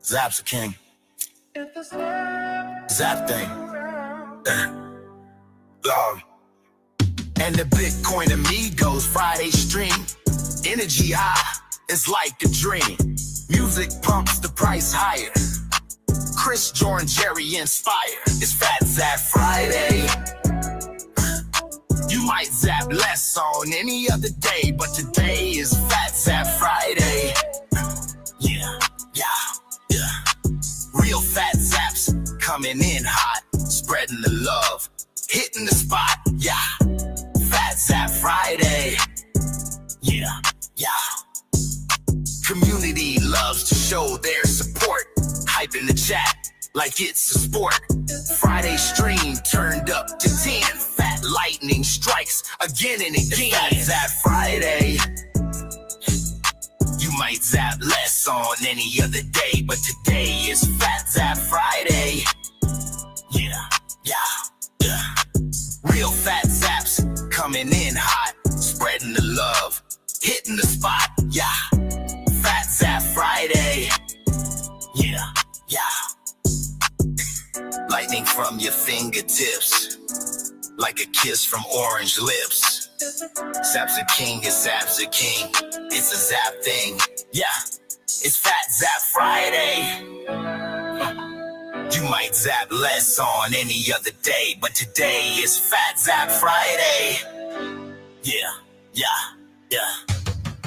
Zap's a king. Zap thing. And the Bitcoin Amigos Friday stream. Energy high, it's like a dream. Music pumps the price higher. Chris, Jordan, Jerry inspired. It's Fat Zap Friday. You might zap less on any other day, but today is Fat Zap Friday. Yeah. Real fat zaps coming in hot, spreading the love, hitting the spot. Yeah. Fat Zap Friday. Yeah. Community loves to show their support, hype in the chat like it's a sport. Friday stream turned up to 10. Fat lightning strikes again and again. Fat Zap Friday. You might zap less on any other day, but today is Fat Zap Friday. Yeah. Real fat zaps coming in hot, spreading the love, hitting the spot. Yeah. Fat Zap Friday. Yeah. Lightning from your fingertips, like a kiss from orange lips. Zap's a king, it's Zap's a king. It's a zap thing. Yeah, it's Fat Zap Friday. You might zap less on any other day, but today is Fat Zap Friday. Yeah.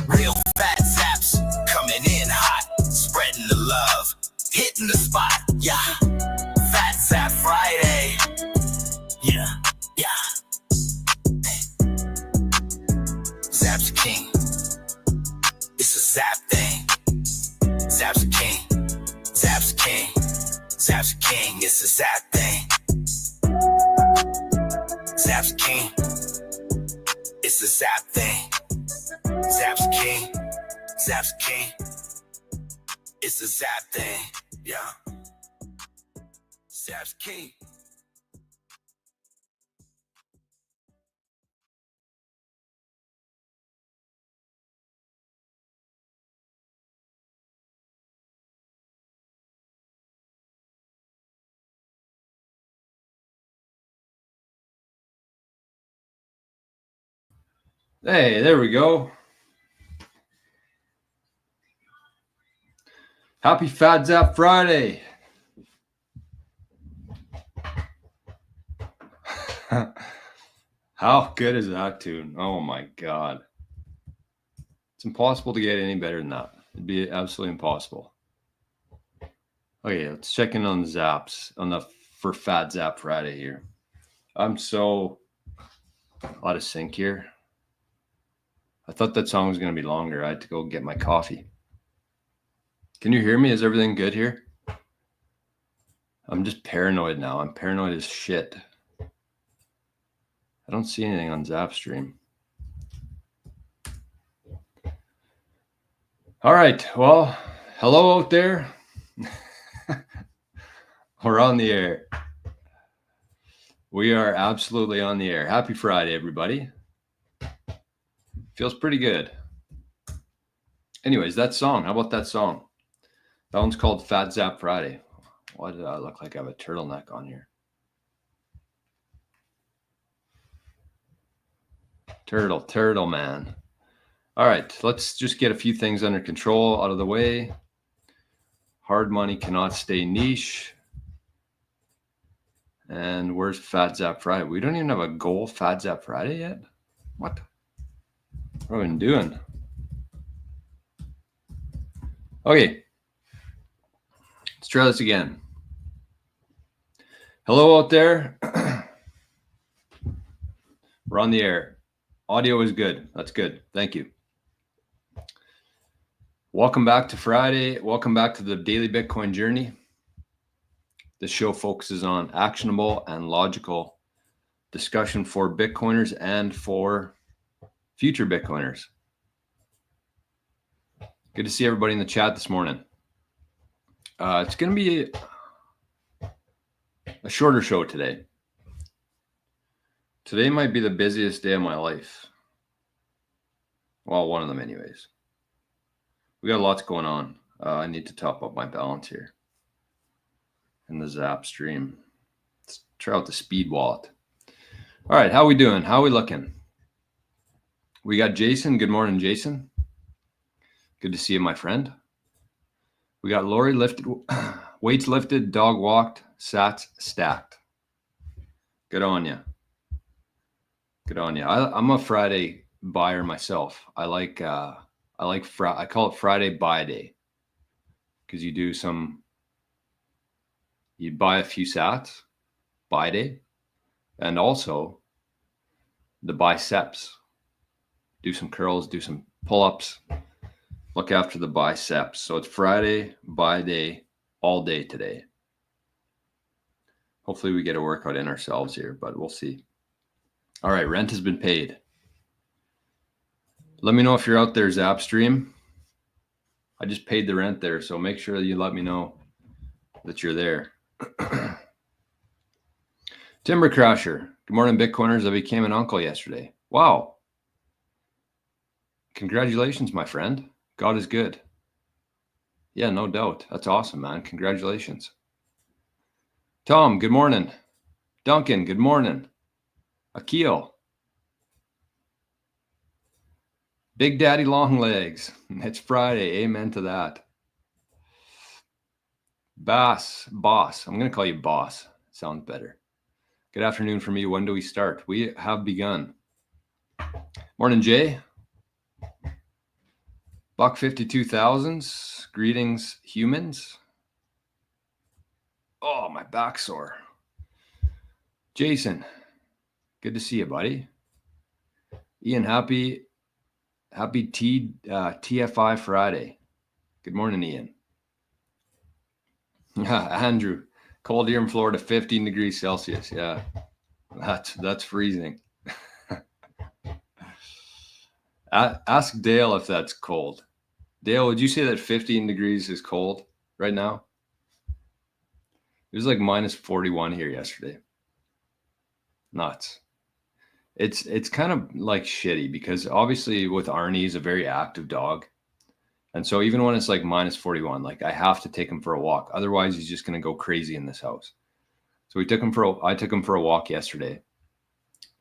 Real fat zaps coming in hot, spreading the love, hitting the spot. Yeah. Fat Zap Friday. Yeah. Zap's a king. It's a zap thing. Zap's a king. Zap's a king. Zap's a king. It's a zap thing. Zap's a king. It's a zap thing. Zap's a king. Zap's a king. It's a zap thing. Yeah. Zap's king. Hey, there we go. Happy Fat Zap Friday. How good is that tune? Oh my God. It's impossible to get any better than that. It'd be absolutely impossible. Okay, let's check in on the zaps for Fat Zap Friday here. I'm so out of sync here. I thought that song was going to be longer. I had to go get my coffee. Can you hear me? Is everything good here? I'm just paranoid now. I'm paranoid as shit. I don't see anything on Zapstream. All right. Well, hello out there. We're on the air. We are absolutely on the air. Happy Friday, everybody. Feels pretty good. Anyways, that song. How about that song? That one's called Fat Zap Friday. Why did I look like I have a turtleneck on here? Turtle man. All right, let's just get a few things under control out of the way. Hard money cannot stay niche. And where's Fat Zap Friday? We don't even have a goal Fat Zap Friday yet? What are we doing? Okay. Let's try this again. Hello out there. We're on the air. Audio is good. That's good. Thank you. Welcome back to Friday. Welcome back to the Daily Bitcoin Journey. This show focuses on actionable and logical discussion for Bitcoiners and for future Bitcoiners. Good to see everybody in the chat this morning. It's going to be a shorter show today. Today might be the busiest day of my life. Well, one of them anyways. We got lots going on. I need to top up my balance here in the Zap stream. Let's try out the speed wallet. All right, how we doing? How we looking? We got Jason. Good morning, Jason. Good to see you, my friend. We got Lori lifted, weights lifted, dog walked, sats stacked. Good on you. Good on you. I'm a Friday buyer myself. I call it Friday buy day because you buy a few sats, buy day, and also the biceps. Do some curls, do some pull-ups, look after the biceps. So it's Friday buy day all day today. Hopefully we get a workout in ourselves here, but we'll see. All right, rent has been paid. Let me know if you're out there, Zap stream. I just paid the rent there, so make sure that you let me know that you're there. Timber Crasher. Good morning, Bitcoiners. I became an uncle yesterday. Wow. Congratulations, my friend. God is good. Yeah, no doubt. That's awesome, man. Congratulations. Tom, good morning. Duncan, good morning. Akil. Big Daddy Long Legs. It's Friday. Amen to that. Boss. I'm going to call you Boss. Sounds better. Good afternoon for me. When do we start? We have begun. Morning, Jay. Buck 52,000s. Greetings, humans. Oh, my back's sore. Jason, good to see you, buddy. Ian, happy TFI Friday. Good morning, Ian. Andrew, cold here in Florida, 15 degrees Celsius. Yeah, that's freezing. Ask Dale if that's cold. Dale, would you say that 15 degrees is cold right now? It was like minus 41 here yesterday. Nuts. It's kind of like shitty because obviously with Arnie, he's a very active dog. And so even when it's like minus 41, like I have to take him for a walk. Otherwise, he's just going to go crazy in this house. So I took him for a walk yesterday.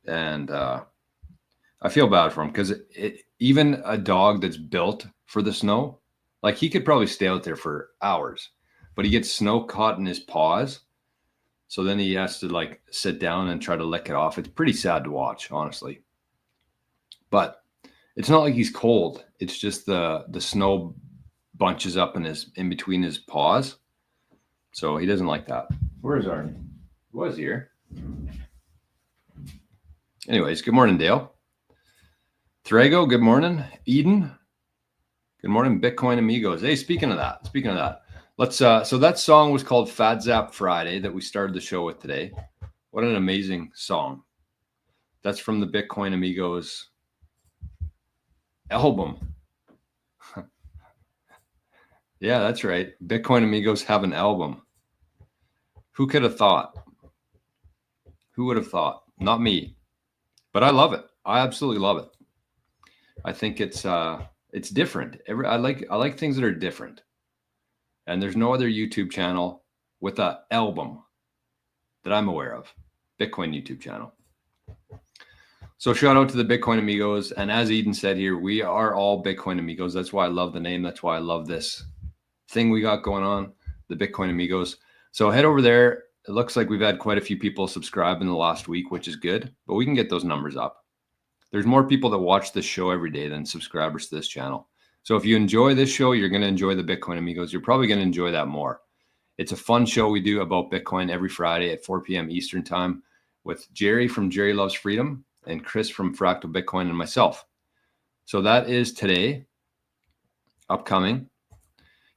And I feel bad for him because even a dog that's built for the snow, like he could probably stay out there for hours, but he gets snow caught in his paws. So then he has to like sit down and try to lick it off. It's pretty sad to watch, honestly. But it's not like he's cold. It's just the snow bunches up in between his paws. So he doesn't like that. Where is Arnie? He was here. Anyways, good morning, Dale. Thrago, good morning. Eden, good morning, Bitcoin amigos. Hey, speaking of that, let's so that song was called Fat Zap Friday that we started the show with today. What an amazing song. That's from the Bitcoin Amigos album. Yeah, that's right. Bitcoin Amigos have an album. Who could have thought? Who would have thought? Not me. But I love it. I absolutely love it. I think it's different. I like things that are different. And there's no other YouTube channel with an album that I'm aware of. Bitcoin YouTube channel. So shout out to the Bitcoin Amigos. And as Eden said here, we are all Bitcoin Amigos. That's why I love the name. That's why I love this thing we got going on, the Bitcoin Amigos. So head over there. It looks like we've had quite a few people subscribe in the last week, which is good, but we can get those numbers up. There's more people that watch this show every day than subscribers to this channel. So if you enjoy this show, you're going to enjoy the Bitcoin Amigos. You're probably going to enjoy that more. It's a fun show we do about Bitcoin every Friday at 4 p.m. Eastern time with Jerry from Jerry Loves Freedom and Chris from Fractal Bitcoin and myself. So that is today, upcoming.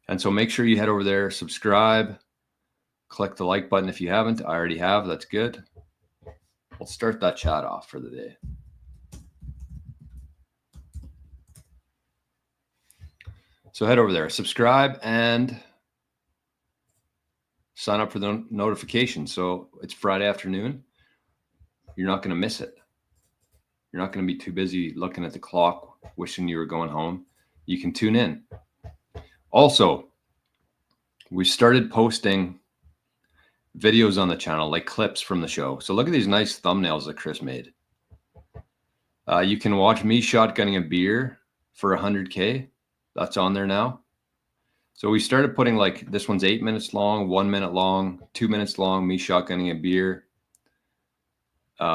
And so make sure you head over there, subscribe, click the like button if you haven't. I already have. That's good. We'll start that chat off for the day. So head over there, subscribe, and sign up for the notifications. So it's Friday afternoon. You're not going to miss it. You're not going to be too busy looking at the clock, wishing you were going home. You can tune in. Also, we started posting videos on the channel, like clips from the show. So look at these nice thumbnails that Chris made. You can watch me shotgunning a beer for 100K. That's on there now. So we started putting, like, this one's 8 minutes long, 1 minute long, 2 minutes long, me shotgunning a beer.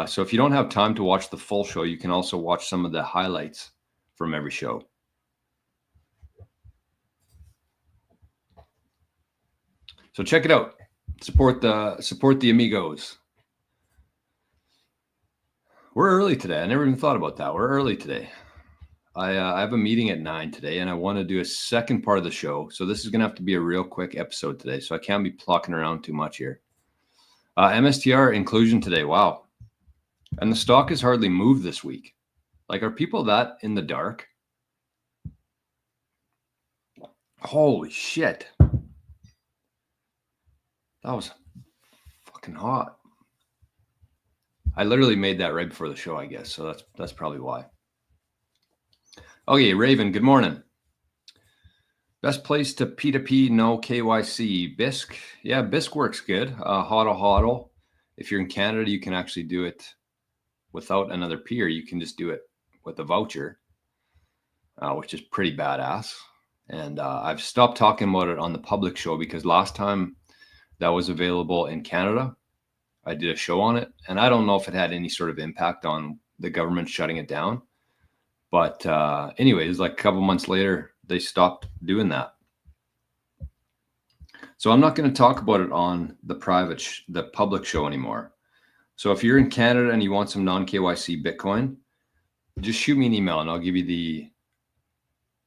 So if you don't have time to watch the full show, you can also watch some of the highlights from every show. So check it out. Support the amigos. We're early today. I never even thought about that. We're early today. I have a meeting at 9 today, and I want to do a second part of the show. So this is going to have to be a real quick episode today. So I can't be plucking around too much here. MSTR inclusion today. Wow. And the stock has hardly moved this week. Like, are people that in the dark? Holy shit. That was fucking hot. I literally made that right before the show, I guess. So that's probably why. Okay, Raven, good morning. Best place to P2P, no KYC. Bisq. Yeah, Bisq works good. HODL. If you're in Canada, you can actually do it without another peer. You can just do it with a voucher, which is pretty badass. And I've stopped talking about it on the public show because last time that was available in Canada, I did a show on it. And I don't know if it had any sort of impact on the government shutting it down. But anyways, like a couple months later, they stopped doing that. So I'm not going to talk about it on the public show anymore. So if you're in Canada and you want some non-KYC Bitcoin, just shoot me an email and I'll give you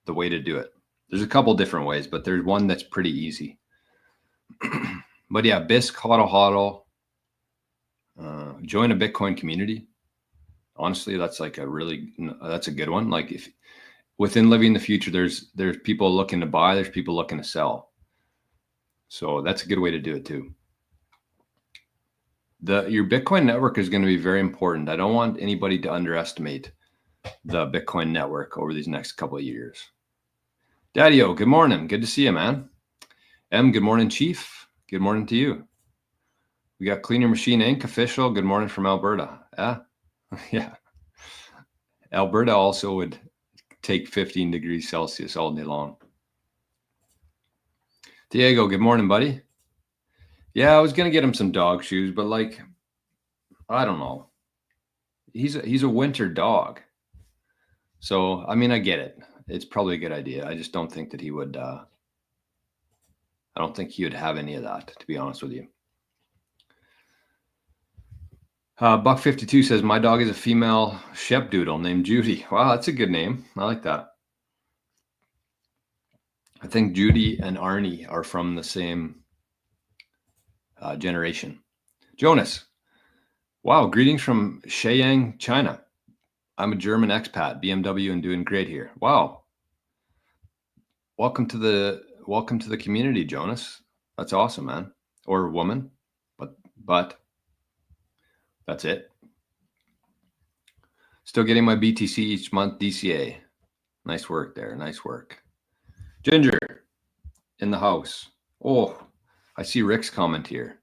the way to do it. There's a couple different ways, but there's one that's pretty easy. But yeah, Bisq, HODL, join a Bitcoin community. Honestly, that's like that's a good one. Like, if within Living the Future, there's people looking to buy, there's people looking to sell. So that's a good way to do it too. Your Bitcoin network is going to be very important. I don't want anybody to underestimate the Bitcoin network over these next couple of years. Daddy-O, good morning. Good to see you, man. M, good morning, Chief. Good morning to you. We got Cleaner Machine Inc. official. Good morning from Alberta. Yeah. Yeah. Alberta also would take 15 degrees Celsius all day long. Diego, good morning, buddy. Yeah, I was going to get him some dog shoes, but like, I don't know. He's a winter dog. So, I mean, I get it. It's probably a good idea. I just don't think that he would, I don't think he would have any of that, to be honest with you. Buck52 says, my dog is a female Shepdoodle named Judy. Wow, that's a good name. I like that. I think Judy and Arnie are from the same generation. Jonas, wow, greetings from Shenyang, China. I'm a German expat, BMW, and doing great here. Wow. Welcome to the community, Jonas. That's awesome, man. Or woman, but that's it. Still getting my BTC each month, DCA. Nice work there. Nice work. Ginger in the house. Oh, I see Rick's comment here.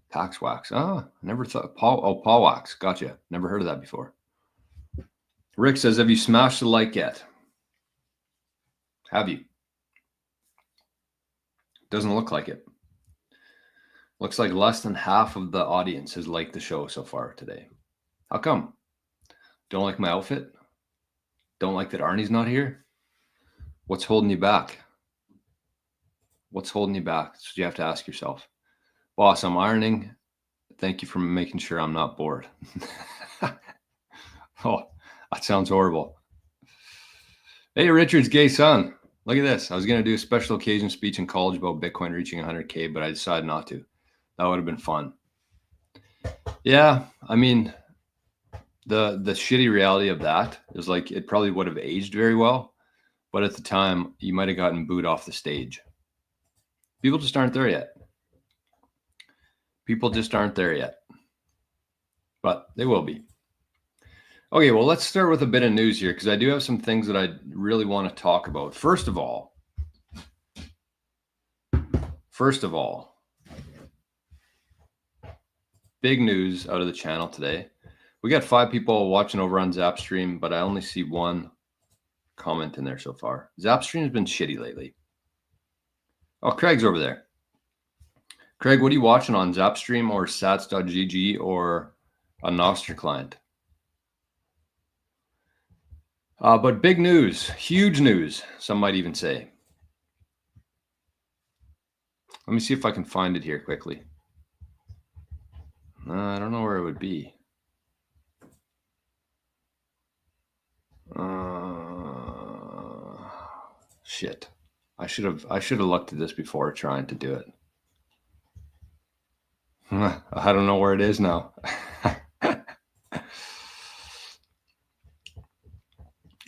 Pax Wax. Oh, never thought. Paul Wax. Gotcha. Never heard of that before. Rick says, have you smashed the like yet? Have you? Doesn't look like it. Looks like less than half of the audience has liked the show so far today. How come? Don't like my outfit? Don't like that Arnie's not here? What's holding you back? What's holding you back? That's what you have to ask yourself. Boss, I'm ironing. Thank you for making sure I'm not bored. Oh, that sounds horrible. Hey, Richard's gay son. Look at this. I was going to do a special occasion speech in college about Bitcoin reaching 100K, but I decided not to. That would have been fun. Yeah, I mean, the shitty reality of that is like it probably would have aged very well, but at the time, you might have gotten booed off the stage. People just aren't there yet. People just aren't there yet. But they will be. Okay, well, let's start with a bit of news here because I do have some things that I really want to talk about. First of all, first of all, big news out of the channel today. We got 5 people watching over on Zapstream, but I only see 1 comment in there so far. Zapstream has been shitty lately. Oh, Craig's over there. Craig, what are you watching on Zapstream or sats.gg or a nostr client? But big news, huge news, some might even say. Let me see if I can find it here quickly. I don't know where it would be. Shit. I should have looked at this before trying to do it. I don't know where it is now.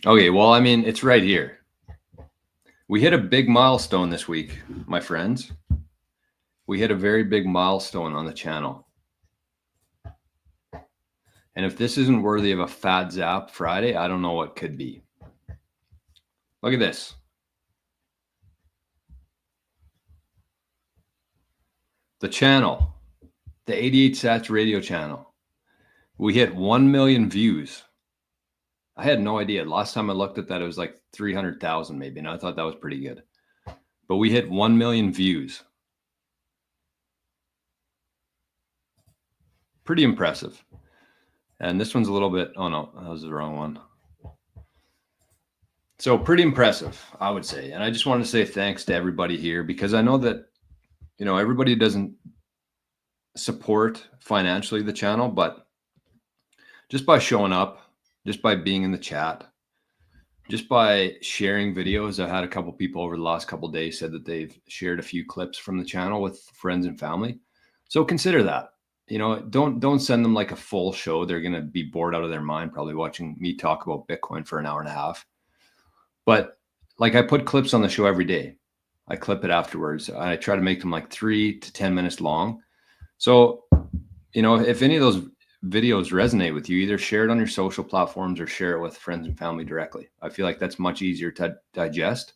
Okay, well, I mean, it's right here. We hit a big milestone this week, my friends. We hit a very big milestone on the channel. And if this isn't worthy of a fat Zap Friday, I don't know what could be. Look at this. The channel, the 88 Sats radio channel. We hit 1 million views. I had no idea. Last time I looked at that, it was like 300,000 maybe, and I thought that was pretty good. But we hit 1 million views. Pretty impressive. And this one's a little bit, oh no, that was the wrong one. So pretty impressive, I would say. And I just wanted to say thanks to everybody here, because I know that, you know, everybody doesn't support financially the channel, but just by showing up, just by being in the chat, just by sharing videos. I had a couple people over the last couple of days said that they've shared a few clips from the channel with friends and family. So consider that. You know, don't send them like a full show. They're going to be bored out of their mind probably watching me talk about Bitcoin for an hour and a half. But like, I put clips on the show every day. I clip it afterwards. I try to make them like 3 to 10 minutes long. So, you know, if any of those videos resonate with you, either share it on your social platforms or share it with friends and family directly. I feel like that's much easier to digest.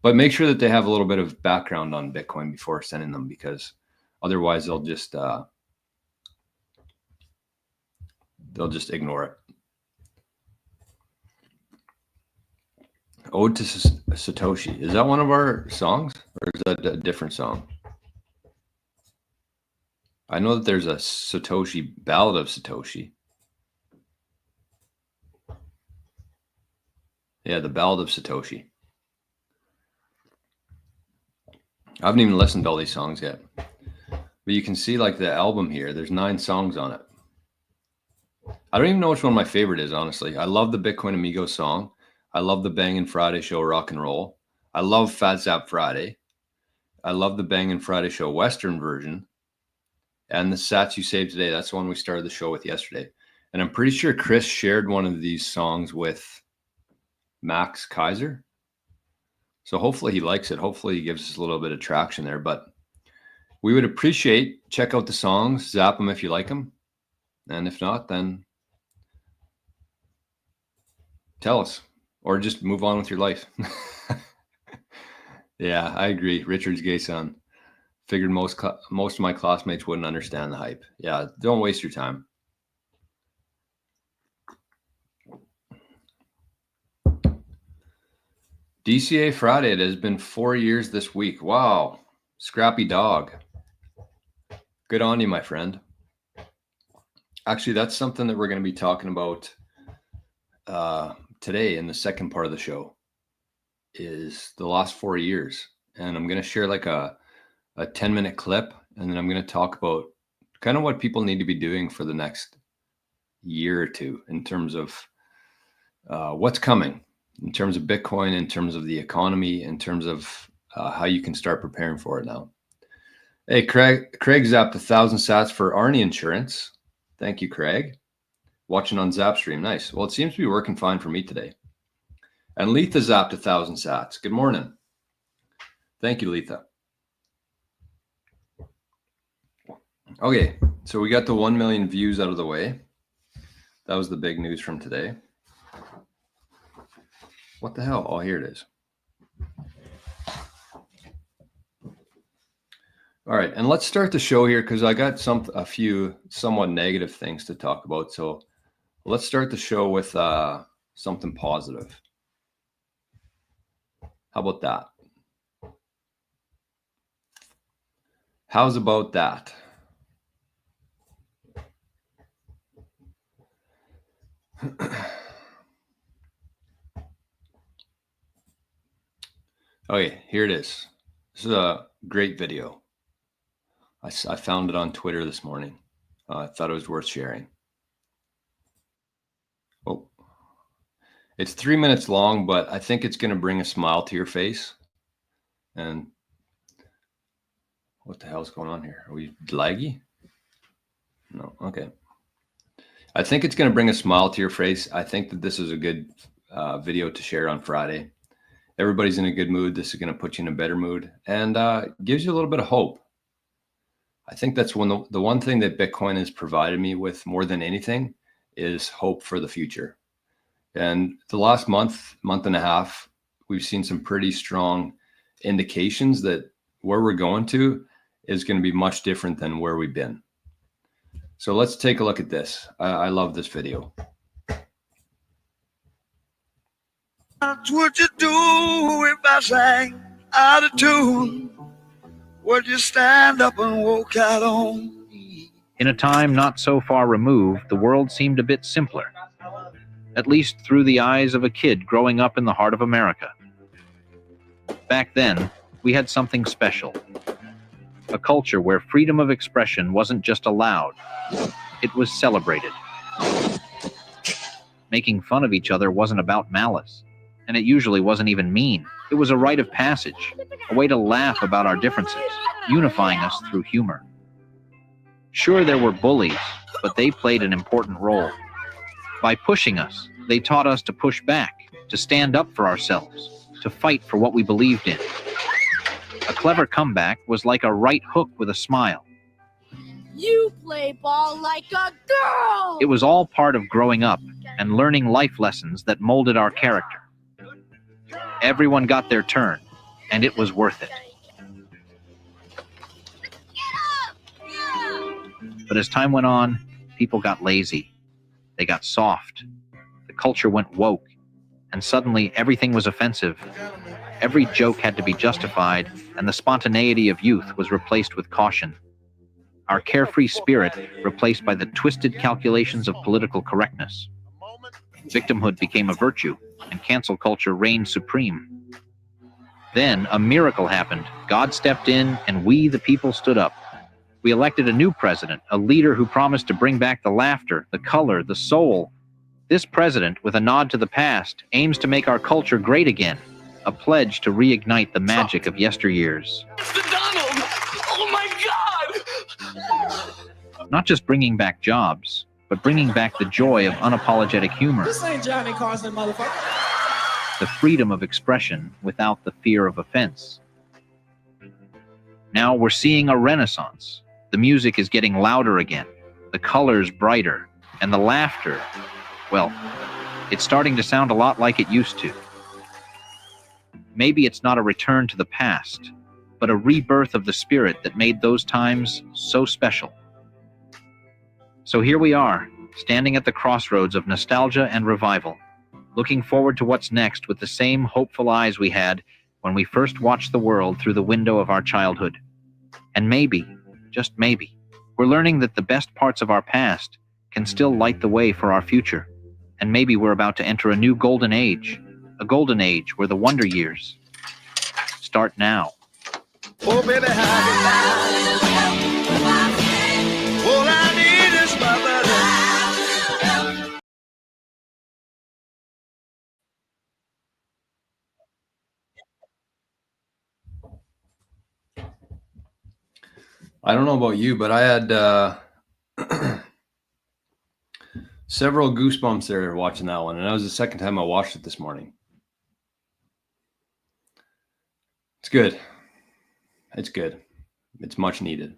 But make sure that they have a little bit of background on Bitcoin before sending them, because otherwise they'll just ignore it. Ode to Satoshi. Is that one of our songs, or is that a different song? I know that there's a Satoshi, Ballad of Satoshi. Yeah, the Ballad of Satoshi. I haven't even listened to all these songs yet. But you can see like the album here, there's 9 songs on it. I don't even know which one my favorite is, honestly. I love the Bitcoin Amigos song. I love the Bangin' Friday Show Rock and Roll. I love Fat Zap Friday. I love the Bangin' Friday Show Western version. And the Sats You Saved Today, that's the one we started the show with yesterday. And I'm pretty sure Chris shared one of these songs with Max Kaiser. So hopefully he likes it. Hopefully he gives us a little bit of traction there. But we would appreciate, check out the songs, zap them if you like them. And if not, then tell us, or just move on with your life. Yeah, I agree. Richard's gay son. Figured most of my classmates wouldn't understand the hype. Yeah, don't waste your time. DCA Friday, it has been 4 years this week. Wow. Scrappy dog. Good on you, my friend. Actually, that's something that we're going to be talking about today in the second part of the show, is the last 4 years. And I'm going to share like a 10-minute clip, and then I'm going to talk about kind of what people need to be doing for the next year or two in terms of what's coming, in terms of Bitcoin, in terms of the economy, in terms of how you can start preparing for it now. Hey, Craig zapped 1,000 sats for Arnie insurance. Thank you, Craig. Watching on Zapstream. Nice. Well, it seems to be working fine for me today. And Letha zapped 1,000 sats. Good morning. Thank you, Letha. Okay, so we got the 1 million views out of the way. That was the big news from today. What the hell? Oh, here it is. All right, and let's start the show here because I got a few somewhat negative things to talk about. So let's start the show with something positive. How about that? How's about that? Okay, here it is. This is a great video. I found it on Twitter this morning. I thought it was worth sharing. Oh, it's 3 minutes long, but I think it's going to bring a smile to your face. And what the hell's going on here? Are we laggy? No, okay. I think it's going to bring a smile to your face. I think that this is a good video to share on Friday. Everybody's in a good mood. This is going to put you in a better mood and gives you a little bit of hope. I think that's the one thing that Bitcoin has provided me with more than anything is hope for the future. And the last month and a half, we've seen some pretty strong indications that where we're going to is going to be much different than where we've been. So let's take a look at this. I love this video. What would you do if I sang out of tune? Would you stand up and walk out on me? In a time not so far removed, the world seemed a bit simpler, at least through the eyes of a kid growing up in the heart of America. Back then, we had something special. A culture where freedom of expression wasn't just allowed, it was celebrated. Making fun of each other wasn't about malice, and it usually wasn't even mean. It was a rite of passage, a way to laugh about our differences, unifying us through humor. Sure, there were bullies, but they played an important role. By pushing us, they taught us to push back, to stand up for ourselves, to fight for what we believed in. A clever comeback was like a right hook with a smile. You play ball like a girl! It was all part of growing up and learning life lessons that molded our character. Everyone got their turn, and it was worth it. But as time went on, people got lazy. They got soft. The culture went woke, and suddenly everything was offensive. Every joke had to be justified, and the spontaneity of youth was replaced with caution. Our carefree spirit replaced by the twisted calculations of political correctness. Victimhood became a virtue, and cancel culture reigned supreme. Then a miracle happened. God stepped in, and we, the people, stood up. We elected a new president, a leader who promised to bring back the laughter, the color, the soul. This president, with a nod to the past, aims to make our culture great again, a pledge to reignite the magic of yesteryears. Mr. Donald! Oh my God! Not just bringing back jobs, but bringing back the joy of unapologetic humor. This ain't Johnny Carson, motherfucker. The freedom of expression without the fear of offense. Now we're seeing a renaissance. The music is getting louder again, the colors brighter, and the laughter, well, it's starting to sound a lot like it used to. Maybe it's not a return to the past, but a rebirth of the spirit that made those times so special. So here we are, standing at the crossroads of nostalgia and revival, looking forward to what's next with the same hopeful eyes we had when we first watched the world through the window of our childhood. And maybe, just maybe, we're learning that the best parts of our past can still light the way for our future. And maybe we're about to enter a new golden age, a golden age where the wonder years start now. Oh, baby, all I need is my buddy. I don't know about you, but I had several goosebumps there watching that one. And that was the second time I watched it this morning. It's good. It's good. It's much needed.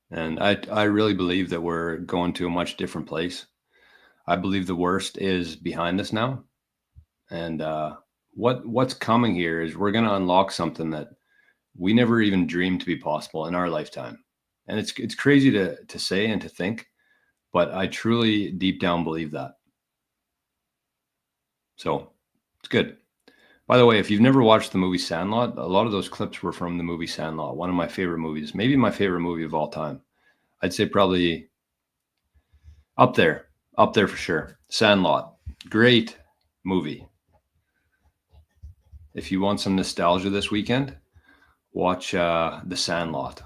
And I really believe that we're going to a much different place. I believe the worst is behind us now. And what's coming here is we're going to unlock something that we never even dreamed to be possible in our lifetime. And it's crazy to say and to think, but I truly deep down believe that. So it's good. By the way, if you've never watched the movie Sandlot, a lot of those clips were from the movie Sandlot, one of my favorite movies, maybe my favorite movie of all time. I'd say probably up there for sure. Sandlot, great movie. If you want some nostalgia this weekend, watch The Sandlot.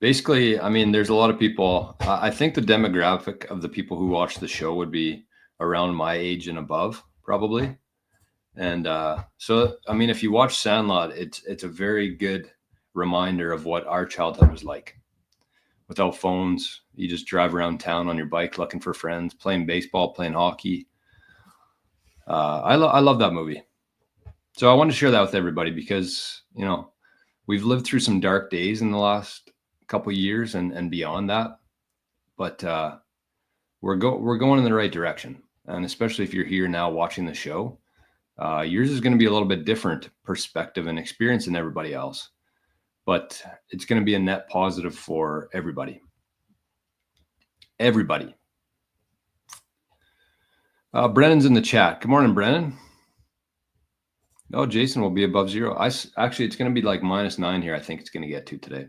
Basically, I mean, there's a lot of people. I think the demographic of the people who watch the show would be around my age and above, probably. And so, I mean, if you watch Sandlot, it's a very good reminder of what our childhood was like. Without phones, you just drive around town on your bike looking for friends, playing baseball, playing hockey. I love that movie. So I want to share that with everybody because, you know, we've lived through some dark days in the last couple of years and beyond that, but we're going in the right direction. And especially if you're here now watching the show, yours is going to be a little bit different perspective and experience than everybody else, but it's going to be a net positive for everybody. Brennan's in the chat. Good morning, Brennan. Oh, Jason will be above zero. Actually, it's going to be like -9 here. I think it's going to get to today.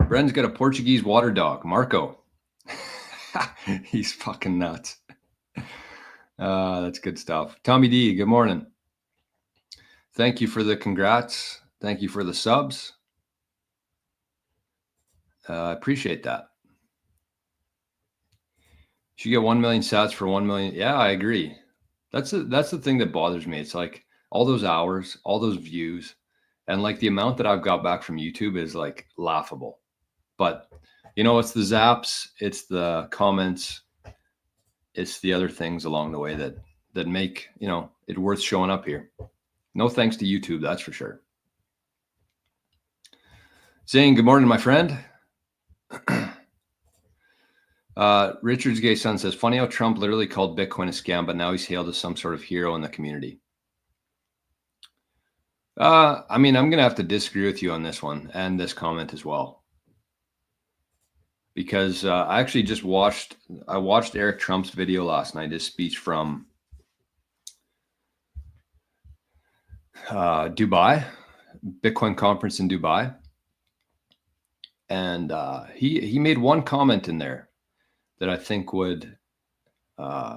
Brennan's got a Portuguese water dog, Marco. He's fucking nuts. That's good stuff. Tommy D, good morning. Thank you for the congrats. Thank you for the subs. I appreciate that. You get 1 million sats for 1 million. Yeah, I agree. That's the thing that bothers me. It's like all those hours, all those views, and like the amount that I've got back from YouTube is like laughable. But you know, it's the zaps, it's the comments, it's the other things along the way that make, you know, it worth showing up here. No thanks to YouTube, that's for sure. Zane, good morning, my friend. Richard's gay son says, funny how Trump literally called Bitcoin a scam, but now he's hailed as some sort of hero in the community. I mean, I'm going to have to disagree with you on this one and this comment as well. Because I actually just watched Eric Trump's video last night, his speech from Dubai, Bitcoin conference in Dubai. And he made one comment in there that I think would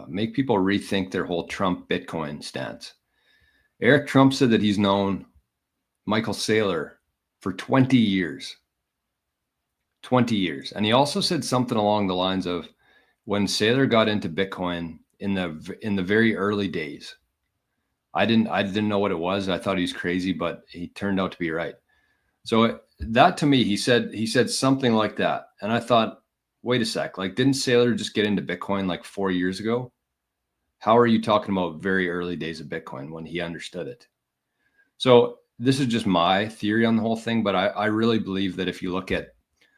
make people rethink their whole Trump Bitcoin stance. Eric Trump said that he's known Michael Saylor for 20 years. 20 years. And he also said something along the lines of when Saylor got into Bitcoin in the very early days, I didn't know what it was. I thought he was crazy, but he turned out to be right. So that to me, he said something like that. And I thought, wait a sec, like didn't Saylor just get into Bitcoin like 4 years ago? How are you talking about very early days of Bitcoin when he understood it? So this is just my theory on the whole thing, but I really believe that if you look at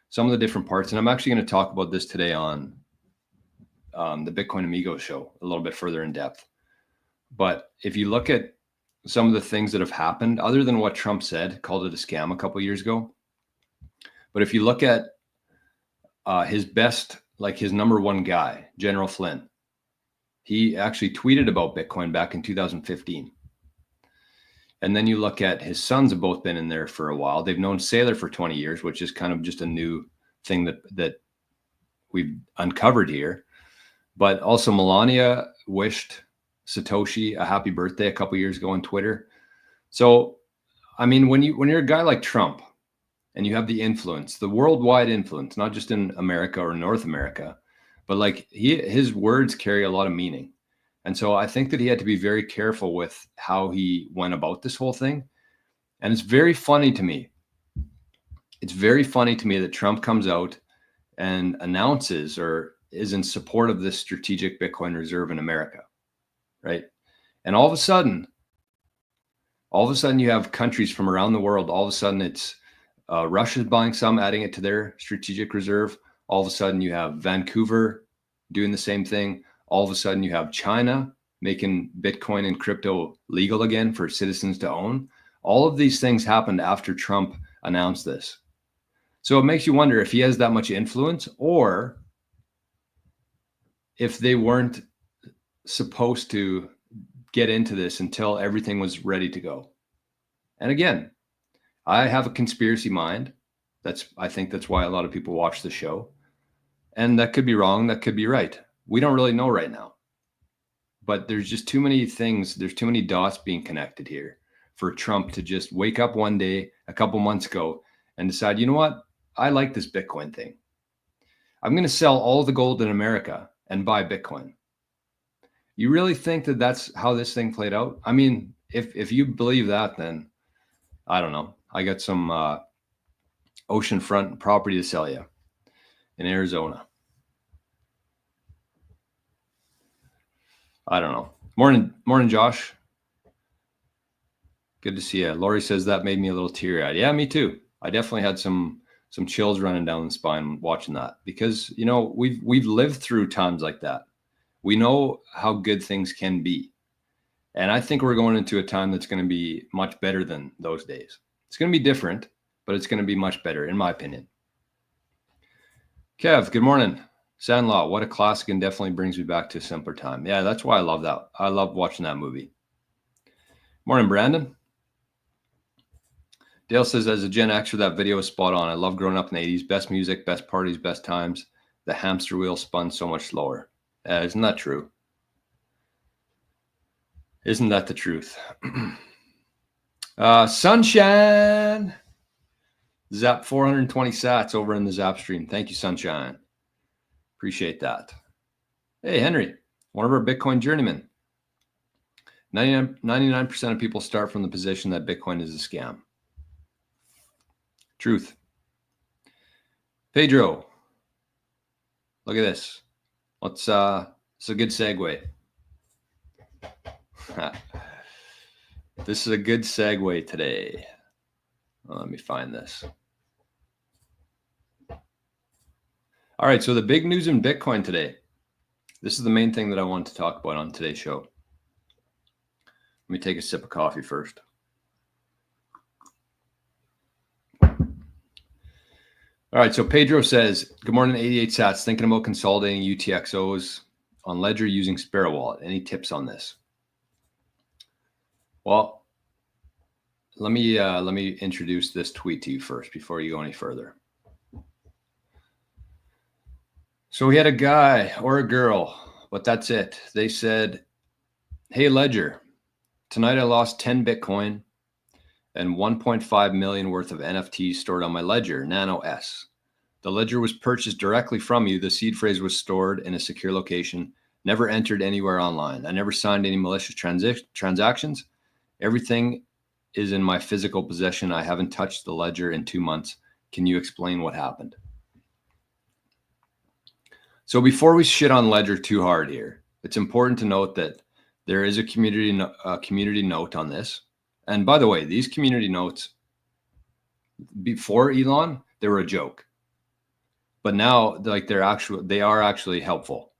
some of the different parts, and I'm actually going to talk about this today on the Bitcoin Amigo show a little bit further in depth. But if you look at some of the things that have happened, other than what Trump said, called it a scam a couple of years ago. But if you look at his best, like his number one guy, General Flynn, he actually tweeted about Bitcoin back in 2015. And then you look at his sons have both been in there for a while. They've known Saylor for 20 years, which is kind of just a new thing that we've uncovered here. But also Melania wished Satoshi a happy birthday a couple of years ago on Twitter. So, I mean, when you're a guy like Trump and you have the influence, the worldwide influence, not just in America or North America, but like his words carry a lot of meaning. And so I think that he had to be very careful with how he went about this whole thing. And it's very funny to me. It's very funny to me that Trump comes out and announces or is in support of this strategic Bitcoin reserve in America, right? And all of a sudden you have countries from around the world. All of a sudden it's Russia's buying some, adding it to their strategic reserve. All of a sudden you have Vancouver doing the same thing. All of a sudden you have China making Bitcoin and crypto legal again for citizens to own. All of these things happened after Trump announced this. So it makes you wonder if he has that much influence, or if they weren't supposed to get into this until everything was ready to go. And again, I have a conspiracy mind. I think that's why a lot of people watch the show. And that could be wrong, that could be right. We don't really know right now. But there's just too many things, there's too many dots being connected here for Trump to just wake up one day a couple months ago and decide, you know what? I like this Bitcoin thing. I'm going to sell all the gold in America and buy Bitcoin. You really think that that's how this thing played out? I mean, if you believe that, then I don't know. I got some oceanfront property to sell you in Arizona. I don't know. Morning, Josh. Good to see you. Lori says that made me a little teary-eyed. Yeah, me too. I definitely had some chills running down the spine watching that, because you know we've lived through times like that. We know how good things can be, and I think we're going into a time that's going to be much better than those days. It's going to be different, but it's going to be much better, in my opinion. Kev, good morning. Sandlot, what a classic, and definitely brings me back to a simpler time. Yeah, that's why I love that. I love watching that movie. Morning, Brandon. Dale says, as a Gen Xer, that video is spot on. I love growing up in the 80s. Best music, best parties, best times. The hamster wheel spun so much slower. Isn't that true? Isn't that the truth? Sunshine. Zap 420 sats over in the Zap stream. Thank you, Sunshine. Appreciate that. Hey, Henry, one of our Bitcoin journeymen. 99% of people start from the position that Bitcoin is a scam. Truth. Pedro, look at this. It's a good segue. This is a good segue today. Let me find this. All right, so the big news in Bitcoin today. This is the main thing that I want to talk about on today's show. Let me take a sip of coffee first. All right, so Pedro says, good morning, 88 sats. Thinking about consolidating UTXOs on Ledger using Sparrow Wallet. Any tips on this? Well, let me introduce this tweet to you first before you go any further. So we had a guy or a girl, but that's it. They said, hey, Ledger, tonight I lost 10 Bitcoin and 1.5 million worth of NFTs stored on my Ledger, Nano S. The Ledger was purchased directly from you. The seed phrase was stored in a secure location, never entered anywhere online. I never signed any malicious transactions. Everything is in my physical possession. I haven't touched the Ledger in 2 months. Can you explain what happened? So before we shit on Ledger too hard here, it's important to note that there is a community note on this. And by the way, these community notes before Elon, they were a joke. But now, like, they are actually helpful,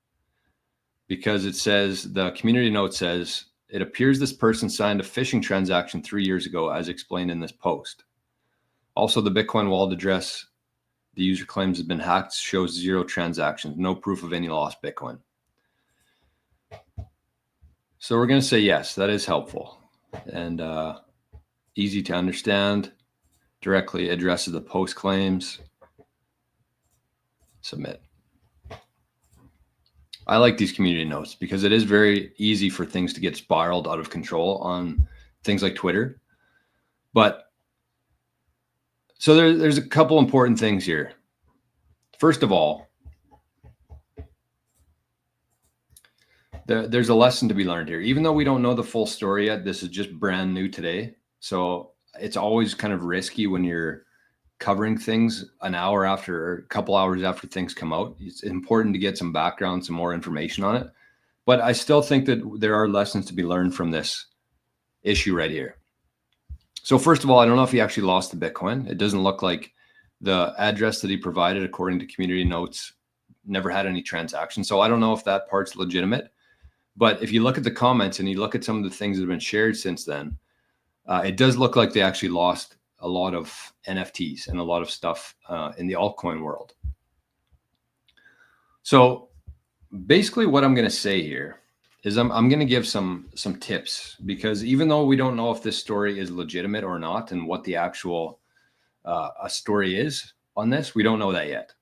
because it says, the community note says, it appears this person signed a phishing transaction 3 years ago, as explained in this post. Also, the Bitcoin wallet address the user claims has been hacked shows 0 transactions, no proof of any lost Bitcoin. So we're going to say yes, that is helpful and easy to understand. Directly addresses the post claims. Submit. I like these community notes because it is very easy for things to get spiraled out of control on things like Twitter. But so there's a couple important things here. First of all, there's a lesson to be learned here. Even though we don't know the full story yet, this is just brand new today. So it's always kind of risky when you're covering things an hour after, or a couple hours after things come out. It's important to get some background, some more information on it. But I still think that there are lessons to be learned from this issue right here. So first of all, I don't know if he actually lost the Bitcoin. It doesn't look like the address that he provided, according to community notes, never had any transactions. So I don't know if that part's legitimate. But if you look at the comments and you look at some of the things that have been shared since then, it does look like they actually lost a lot of NFTs and a lot of stuff in the altcoin world. So basically what I'm going to say here is I'm going to give some tips, because even though we don't know if this story is legitimate or not and what the actual story is on this, we don't know that yet.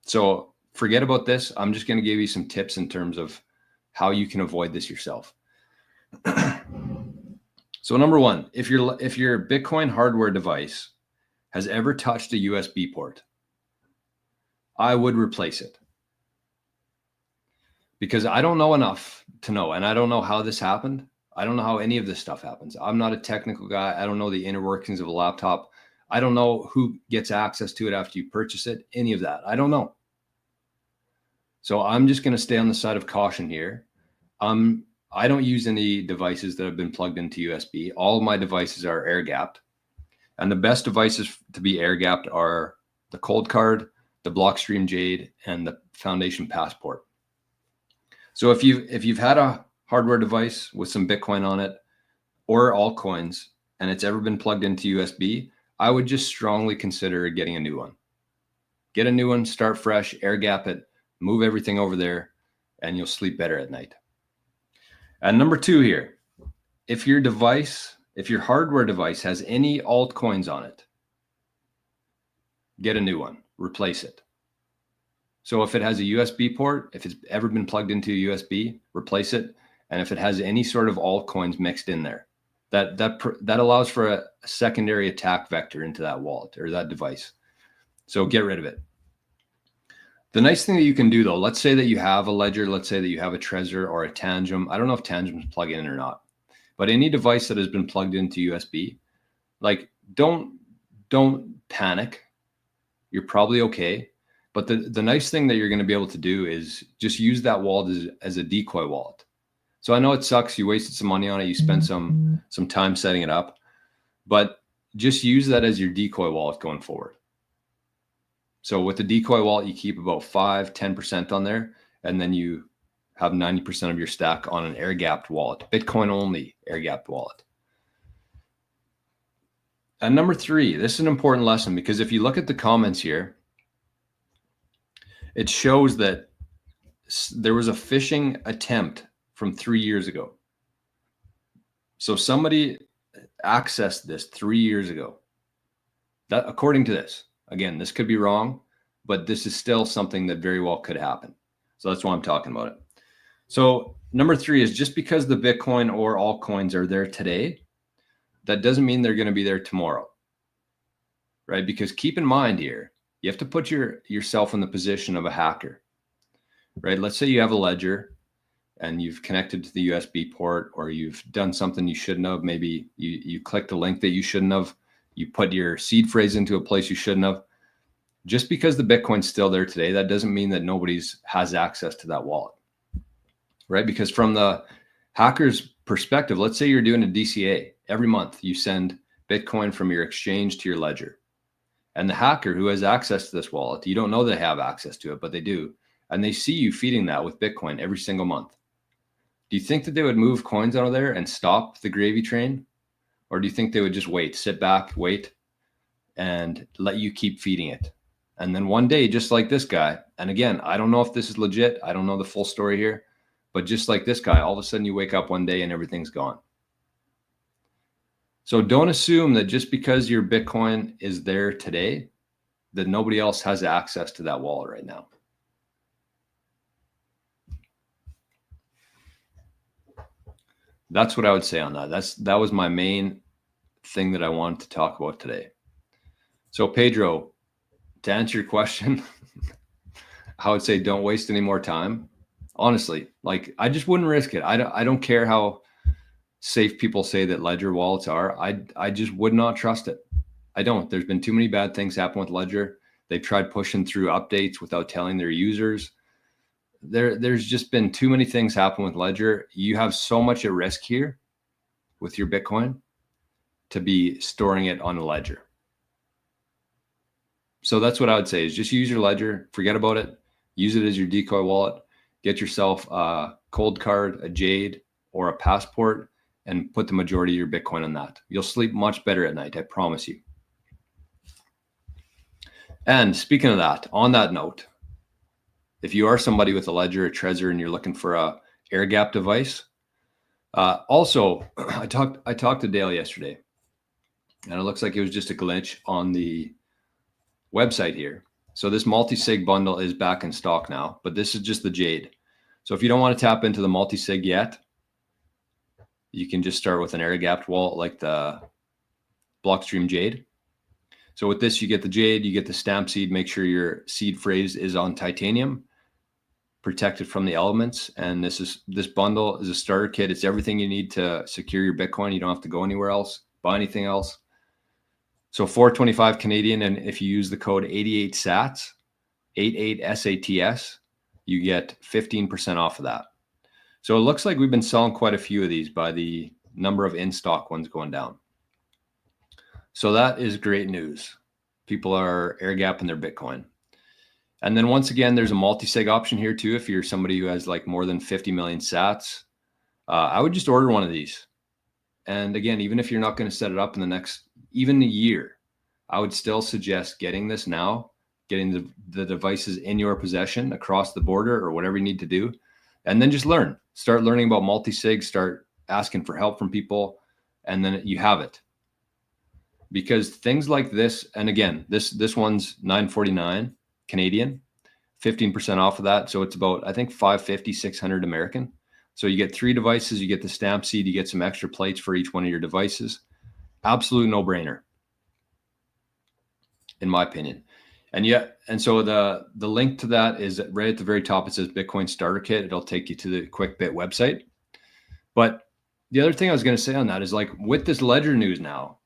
So forget about this. I'm just going to give you some tips in terms of how you can avoid this yourself. So number one, if your Bitcoin hardware device has ever touched a USB port, I would replace it. Because I don't know enough to know, and I don't know how this happened. I don't know how any of this stuff happens. I'm not a technical guy. I don't know the inner workings of a laptop. I don't know who gets access to it after you purchase it, any of that. I don't know. So I'm just going to stay on the side of caution here. I don't use any devices that have been plugged into USB. All of my devices are air gapped. And the best devices to be air gapped are the Cold Card, the Blockstream Jade, and the Foundation Passport. So if you've had a hardware device with some Bitcoin on it or altcoins and it's ever been plugged into USB, I would just strongly consider getting a new one. Get a new one, start fresh, air gap it, move everything over there, and you'll sleep better at night. And number two here, if your hardware device has any altcoins on it, get a new one, replace it. So if it has a USB port, if it's ever been plugged into a USB, replace it. And if it has any sort of altcoins mixed in there, that allows for a secondary attack vector into that wallet or that device. So get rid of it. The nice thing that you can do though, let's say that you have a Ledger, let's say that you have a Trezor or a Tangem. I don't know if Tangents plug in or not, but any device that has been plugged into USB, like don't panic. You're probably okay. But the nice thing that you're going to be able to do is just use that wallet as a decoy wallet. So I know it sucks. You wasted some money on it. You spent some time setting it up, but just use that as your decoy wallet going forward. So with the decoy wallet, you keep about 5-10% on there, and then you have 90% of your stack on an air-gapped wallet, Bitcoin only air-gapped wallet. And number three, this is an important lesson, because if you look at the comments here, it shows that there was a phishing attempt from 3 years ago. So somebody accessed this 3 years ago. That, according to this, again, this could be wrong, but this is still something that very well could happen. So that's why I'm talking about it. So number three is, just because the Bitcoin or altcoins are there today, that doesn't mean they're going to be there tomorrow, right? Because keep in mind here, you have to put yourself in the position of a hacker, right? Let's say you have a Ledger and you've connected to the USB port, or you've done something you shouldn't have. Maybe you clicked a link that you shouldn't have. You put your seed phrase into a place you shouldn't have. Just because the Bitcoin's still there today, that doesn't mean that nobody's has access to that wallet, right? Because from the hacker's perspective, let's say you're doing a DCA. Every month you send Bitcoin from your exchange to your Ledger. And the hacker who has access to this wallet, you don't know they have access to it, but they do. And they see you feeding that with Bitcoin every single month. Do you think that they would move coins out of there and stop the gravy train? Or do you think they would just wait, sit back, wait, and let you keep feeding it? And then one day, just like this guy, and again, I don't know if this is legit. I don't know the full story here, but just like this guy, all of a sudden you wake up one day and everything's gone. So don't assume that just because your Bitcoin is there today, that nobody else has access to that wallet right now. That's what I would say on that. That was my main thing that I wanted to talk about today. So Pedro, to answer your question, I would say don't waste any more time. Honestly, like, I just wouldn't risk it. I don't care how safe people say that Ledger wallets are. I just would not trust it. I don't. There's been too many bad things happen with Ledger. They've tried pushing through updates without telling their users. There's just been too many things happen with Ledger. You have so much at risk here with your Bitcoin to be storing it on a Ledger. So that's what I would say, is just use your Ledger, forget about it, use it as your decoy wallet, get yourself a cold card, a Jade, or a passport and put the majority of your Bitcoin on that. You'll sleep much better at night, I promise you. And speaking of that, on that note, if you are somebody with a Ledger or Trezor and you're looking for a air gap device, also I talked to Dale yesterday, and it looks like it was just a glitch on the website here. So this multi-sig bundle is back in stock now, but this is just the Jade. So if you don't want to tap into the multi-sig yet, you can just start with an air gapped wallet like the Blockstream Jade. So with this, you get the Jade, you get the stamp seed, make sure your seed phrase is on titanium, protected from the elements. And this bundle is a starter kit. It's everything you need to secure your Bitcoin. You don't have to go anywhere else, buy anything else. So $425 Canadian, and if you use the code 88SATS, 88SATS, you get 15% off of that. So it looks like we've been selling quite a few of these by the number of in-stock ones going down. So that is great news. People are air gapping their Bitcoin. And then once again, there's a multi-sig option here too. If you're somebody who has like more than 50 million sats, I would just order one of these. And again, even if you're not going to set it up in the next, even a year, I would still suggest getting this now, getting the devices in your possession across the border or whatever you need to do. And then just start learning about multi-sig, start asking for help from people, and then you have it. Because things like this, and again, this one's $949 Canadian, 15% off of that. So it's about, I think, $550, $600 American. So you get 3 devices, you get the stamp seed, you get some extra plates for each one of your devices. Absolute no-brainer, in my opinion. And so the link to that is right at the very top. It says Bitcoin Starter Kit. It'll take you to the QuickBit website. But the other thing I was going to say on that is, like, with this Ledger news now,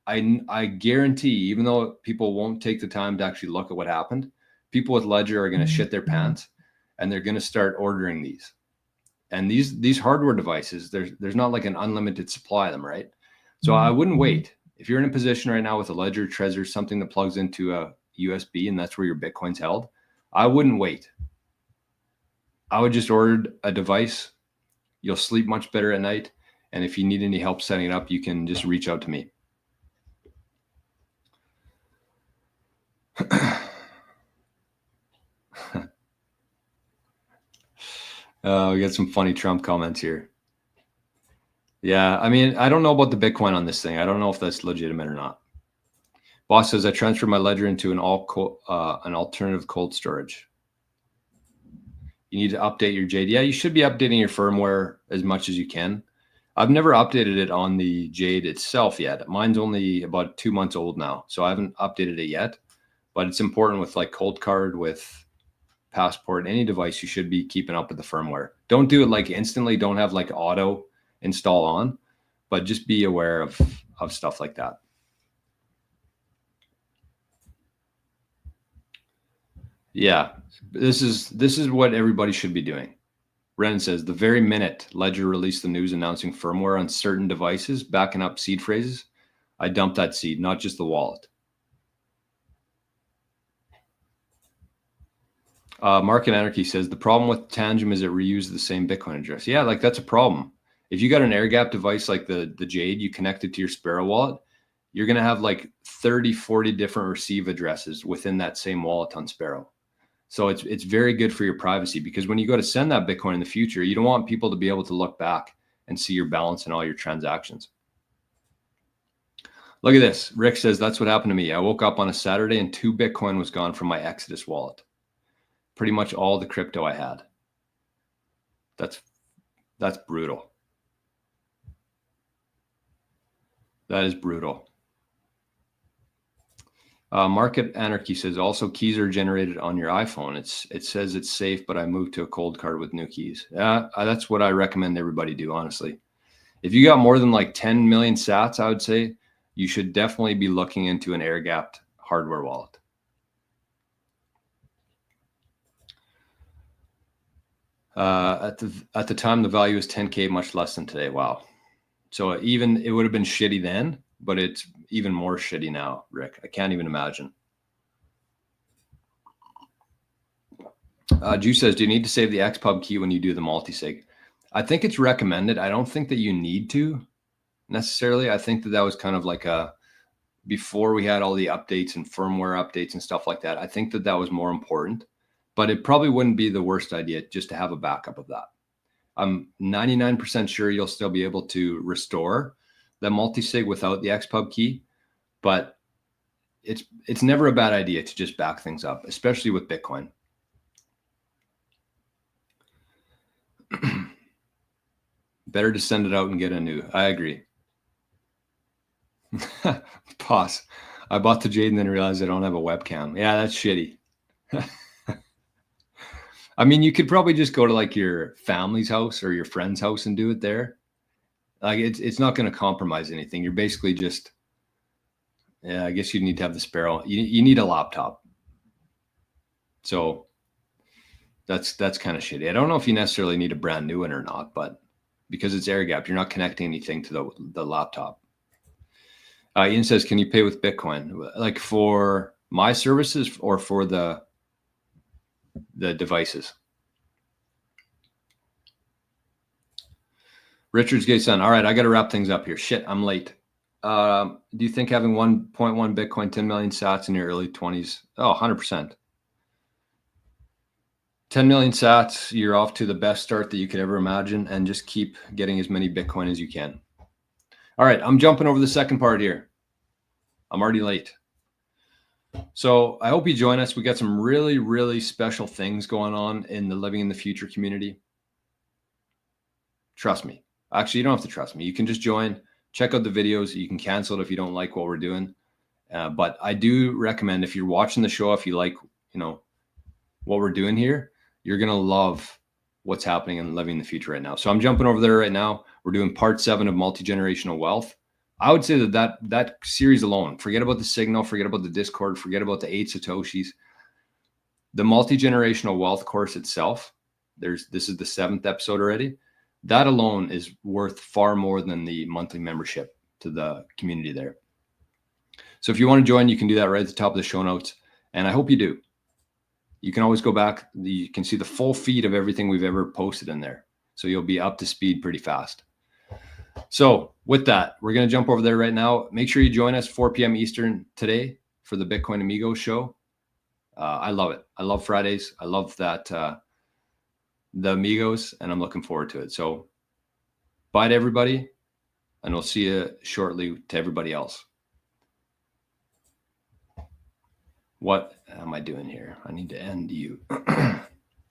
I guarantee, even though people won't take the time to actually look at what happened, people with Ledger are going to shit their pants, and they're going to start ordering these. And these hardware devices, there's not like an unlimited supply of them, right? So I wouldn't wait. If you're in a position right now with a Ledger, Trezor, something that plugs into a USB and that's where your Bitcoin's held, I wouldn't wait. I would just order a device. You'll sleep much better at night. And if you need any help setting it up, you can just reach out to me. We got some funny Trump comments here. Yeah, I mean, I don't know about the Bitcoin on this thing. I don't know if that's legitimate or not. Boss says I transferred my Ledger into an alternative cold storage. You need to update your Jade. Yeah, you should be updating your firmware as much as you can. I've never updated it on the Jade itself yet. Mine's only about 2 months old now, so I haven't updated it yet. But it's important with like cold card, with passport, any device, you should be keeping up with the firmware. Don't do it like instantly. Don't have like auto install on, but just be aware of stuff like that. Yeah, this is what everybody should be doing. Ren says the very minute Ledger released the news announcing firmware on certain devices backing up seed phrases, I dumped that seed, not just the wallet. Market Anarchy says the problem with Tangem is it reuses the same Bitcoin address. Yeah, like that's a problem. If you got an air gap device like the Jade, you connect it to your Sparrow wallet, you're going to have like 30, 40 different receive addresses within that same wallet on Sparrow. So it's very good for your privacy, because when you go to send that Bitcoin in the future, you don't want people to be able to look back and see your balance and all your transactions. Look at this. Rick says, that's what happened to me. I woke up on a Saturday and 2 Bitcoin was gone from my Exodus wallet. Pretty much all the crypto I had. That's brutal. That is brutal. Market Anarchy says also keys are generated on your iPhone. It says it's safe, but I moved to a cold card with new keys. That's what I recommend everybody do, honestly. If you got more than like 10 million sats, I would say you should definitely be looking into an air-gapped hardware wallet. At the time, the value was 10K, much less than today. Wow. So even it would have been shitty then, but it's even more shitty now, Rick. I can't even imagine. Juice says, do you need to save the XPub key when you do the multi-sig? I think it's recommended. I don't think that you need to necessarily. I think that was kind of like before we had all the updates and firmware updates and stuff like that. I think that was more important, but it probably wouldn't be the worst idea just to have a backup of that. I'm 99% sure you'll still be able to restore the multi-sig without the XPub key, but it's never a bad idea to just back things up, especially with Bitcoin. Better to send it out and get a new. I agree. Pause. I bought the Jade and then realized I don't have a webcam. Yeah, that's shitty. I mean, you could probably just go to like your family's house or your friend's house and do it there. Like it's not going to compromise anything. You're basically just, yeah, I guess you need to have the Sparrow. You need a laptop. So that's kind of shitty. I don't know if you necessarily need a brand new one or not, but because it's air gapped, you're not connecting anything to the laptop. Ian says, can you pay with Bitcoin? Like for my services or for the devices? Richard's gay son. All right, I got to wrap things up here. Shit, I'm late. Do you think having 1.1 Bitcoin, 10 million sats in your early 20s? Oh, 100%. 10 million sats, you're off to the best start that you could ever imagine, and just keep getting as many Bitcoin as you can. All right, I'm jumping over the second part here. I'm already late. So I hope you join us. We got some really, really special things going on in the Living in the Future community. Trust me. Actually, you don't have to trust me. You can just join, check out the videos. You can cancel it if you don't like what we're doing. But I do recommend, if you're watching the show, if you like, what we're doing here, you're going to love what's happening in Living in the Future right now. So I'm jumping over there right now. We're doing part 7 of multi-generational wealth. I would say that series alone, forget about the signal, forget about the Discord, forget about the 8 Satoshis. The multi-generational wealth course itself, this is the 7th episode already. That alone is worth far more than the monthly membership to the community there. So if you want to join, you can do that right at the top of the show notes. And I hope you do. You can always go back. You can see the full feed of everything we've ever posted in there. So you'll be up to speed pretty fast. So with that, we're going to jump over there right now. Make sure you join us 4 p.m. Eastern today for the Bitcoin Amigos show. I love it. I love Fridays. I love that the Amigos, and I'm looking forward to it. So bye to everybody, and we'll see you shortly to everybody else. What am I doing here? I need to end you.